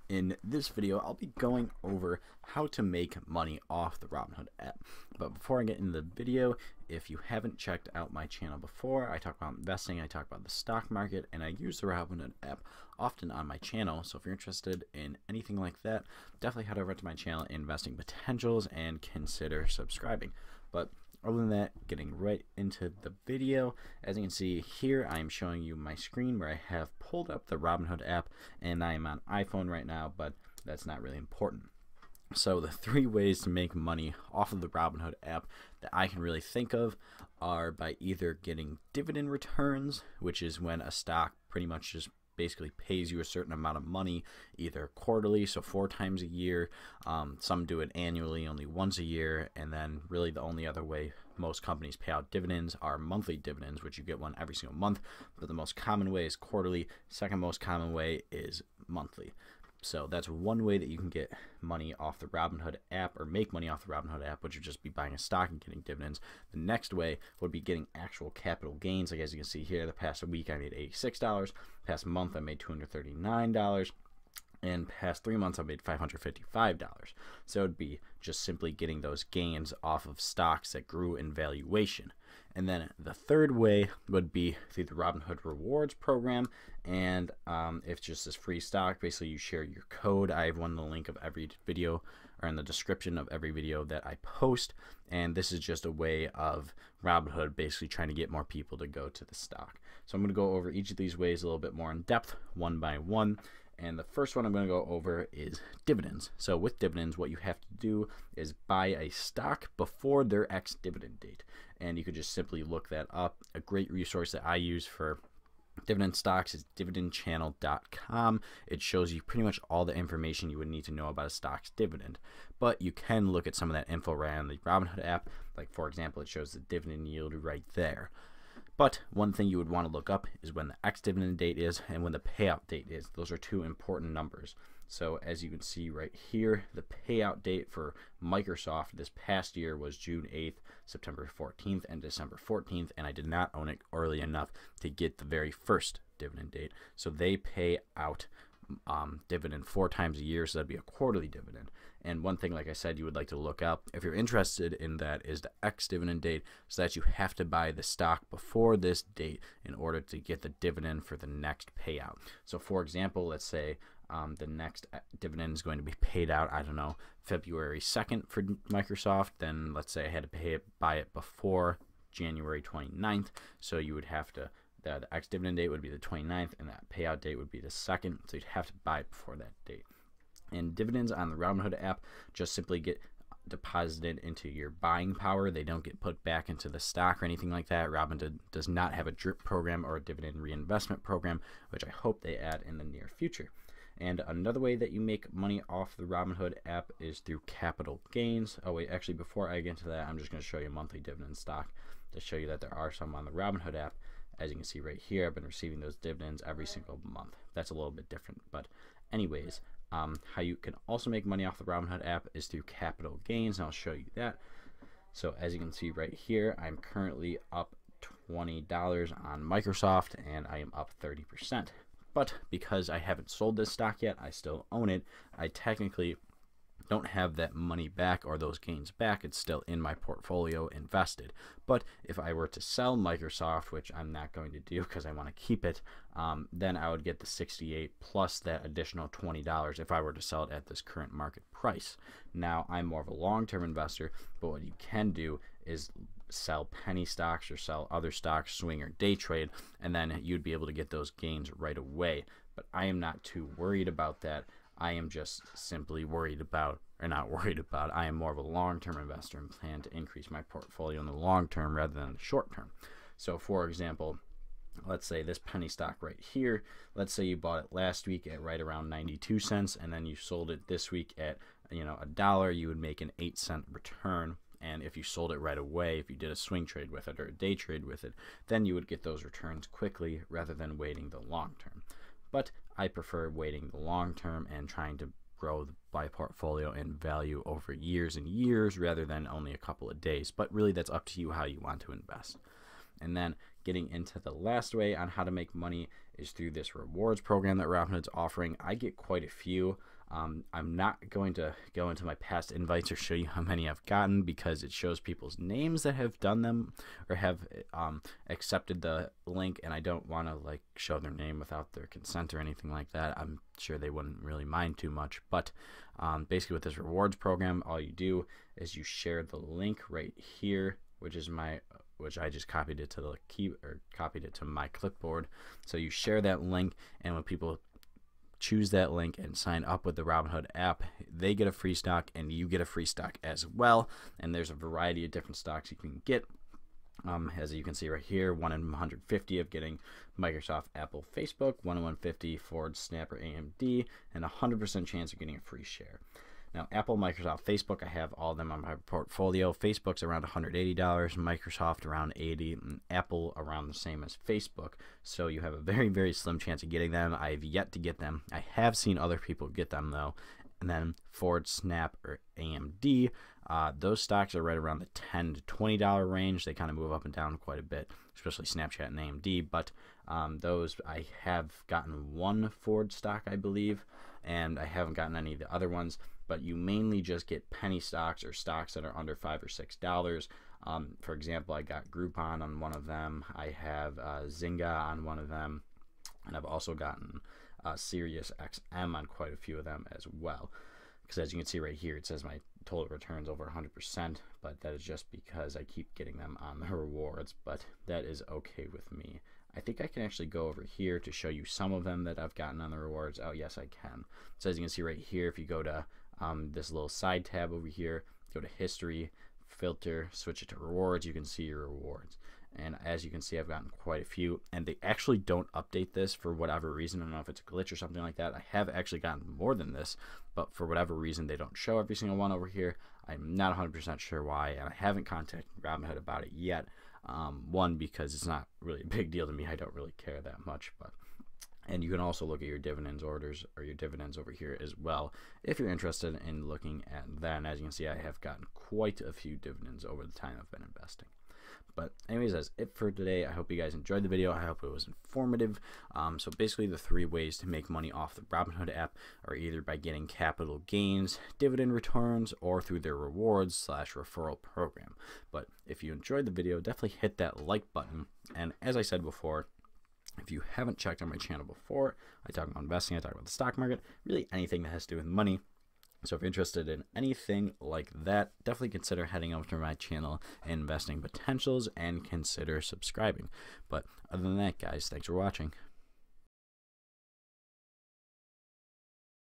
In this video, I'll be going over how to make money off the Robinhood app. But before I get into the video, if you haven't checked out my channel before, I talk about investing, I talk about the stock market, and I use the Robinhood app often on my channel. So if you're interested in anything like that, definitely head over to my channel, Investing Potentials, and consider subscribing. But other than that, getting right into the video, as you can see here, I am showing you my screen where I have pulled up the Robinhood app, and I am on iPhone right now, but that's not really important. So the three ways to make money off of the Robinhood app that I can really think of are by either getting dividend returns, which is when a stock pretty much just basically pays you a certain amount of money either quarterly, so 4 times a year. Some do it annually, only once a year, and then really the only other way most companies pay out dividends are monthly dividends, which you get one every single month, but the most common way is quarterly. Second most common way is monthly. So that's one way that you can get money off the Robinhood app, or make money off the Robinhood app, which would just be buying a stock and getting dividends. The next way would be getting actual capital gains. Like as you can see here, the past week I made $86, past month I made $239, and past 3 months I made $555. So it would be just simply getting those gains off of stocks that grew in valuation. And then the third way would be through the Robinhood Rewards program, and it's just this free stock. Basically, you share your code. I have one in the link of every video, or in the description of every video that I post, and this is just a way of Robinhood basically trying to get more people to go to the stock. So I'm going to go over each of these ways a little bit more in depth, one by one. And the first one I'm going to go over is dividends. So with dividends, what you have to do is buy a stock before their ex-dividend date. And you could just simply look that up. A great resource that I use for dividend stocks is dividendchannel.com. It shows you pretty much all the information you would need to know about a stock's dividend. But you can look at some of that info right on the Robinhood app. Like for example, it shows the dividend yield right there. But one thing you would want to look up is when the ex-dividend date is and when the payout date is. Those are two important numbers. So as you can see right here, the payout date for Microsoft this past year was June 8th, September 14th, and December 14th, and I did not own it early enough to get the very first dividend date. So they pay out dividend 4 times a year, so that'd be a quarterly dividend. And one thing, like I said, you would like to look up if you're interested in that is the ex-dividend date, so that you have to buy the stock before this date in order to get the dividend for the next payout. So for example, let's say the next dividend is going to be paid out, I don't know, February 2nd for Microsoft. Then let's say I had to buy it before January 29th, so you would have to, the ex-dividend date would be the 29th, and that payout date would be the 2nd, so you'd have to buy it before that date. And dividends on the Robinhood app just simply get deposited into your buying power. They don't get put back into the stock or anything like that. Robinhood does not have a DRIP program or a dividend reinvestment program, which I hope they add in the near future. And another way that you make money off the Robinhood app is through capital gains. Oh wait, actually before I get into that, I'm just going to show you monthly dividend stock to show you that there are some on the Robinhood app. As you can see right here, I've been receiving those dividends every single month. That's a little bit different, but anyways, how you can also make money off the Robinhood app is through capital gains, and I'll show you that. So as you can see right here, I'm currently up $20 on Microsoft, and I am up 30%. But because I haven't sold this stock yet, I still own it. I technically don't have that money back or those gains back. It's still in my portfolio invested. But if I were to sell Microsoft, which I'm not going to do because I want to keep it, then I would get the 68 plus that additional $20 if I were to sell it at this current market price. Now, I'm more of a long-term investor, but what you can do is sell penny stocks or sell other stocks, swing or day trade, and then you'd be able to get those gains right away. But I am not too worried about that. I am just simply worried about, or not worried about, I am more of a long-term investor and plan to increase my portfolio in the long term rather than the short term. So for example, let's say this penny stock right here, let's say you bought it last week at right around 92 cents and then you sold it this week at $1, you would make an 8-cent return. And if you sold it right away, if you did a swing trade with it or a day trade with it, then you would get those returns quickly rather than waiting the long term. But I prefer waiting the long term and trying to grow my portfolio in value over years and years rather than only a couple of days. But really, that's up to you how you want to invest. And then getting into the last way on how to make money is through this rewards program that Robinhood's offering. I get quite a few. I'm not going to go into my past invites or show you how many I've gotten, because it shows people's names that have done them or have accepted the link, and I don't want to like show their name without their consent or anything like that. I'm sure they wouldn't really mind too much, but basically with this rewards program, all you do is you share the link right here, which I just copied it to the copied it to my clipboard. So you share that link, and when people choose that link and sign up with the Robinhood app, they get a free stock and you get a free stock as well. And there's a variety of different stocks you can get. As you can see right here, 1 in 150 of getting Microsoft, Apple, Facebook, 1 in 150 Ford, Snap, or AMD, and 100% chance of getting a free share. Now, Apple, Microsoft, Facebook, I have all of them on my portfolio. Facebook's around $180, Microsoft around $80, and Apple around the same as Facebook. So you have a very, very slim chance of getting them. I've yet to get them. I have seen other people get them, though. And then Ford, Snap, or AMD, those stocks are right around the $10 to $20 range. They kind of move up and down quite a bit, especially Snapchat and AMD. But those, I have gotten one Ford stock, I believe, and I haven't gotten any of the other ones. But you mainly just get penny stocks or stocks that are under $5 or $6. For example, I got Groupon on one of them. I have Zynga on one of them, and I've also gotten Sirius XM on quite a few of them as well. Because as you can see right here, it says my total returns over 100%, but that is just because I keep getting them on the rewards, but that is okay with me. I think I can actually go over here to show you some of them that I've gotten on the rewards. Oh, yes, I can. So as you can see right here, if you go to this little side tab over here, go to history, filter, switch it to rewards, you can see your rewards. And as you can see, I've gotten quite a few, and they actually don't update this for whatever reason. I don't know if it's a glitch or something like that. I have actually gotten more than this, but for whatever reason, they don't show every single one over here. I'm not 100% sure why, and I haven't contacted Robinhood about it yet. One, because it's not really a big deal to me. I don't really care that much, and you can also look at your dividends orders or your dividends over here as well if you're interested in looking at that. And as you can see, I have gotten quite a few dividends over the time I've been investing. But anyways, that's it for today. I hope you guys enjoyed the video. I hope it was informative. So basically the 3 ways to make money off the Robinhood app are either by getting capital gains, dividend returns, or through their rewards / referral program. But if you enjoyed the video, definitely hit that like button. And as I said before, if you haven't checked out my channel before, I talk about investing, I talk about the stock market, really anything that has to do with money. So if you're interested in anything like that, definitely consider heading over to my channel, Investing Potentials, and consider subscribing. But other than that, guys, thanks for watching.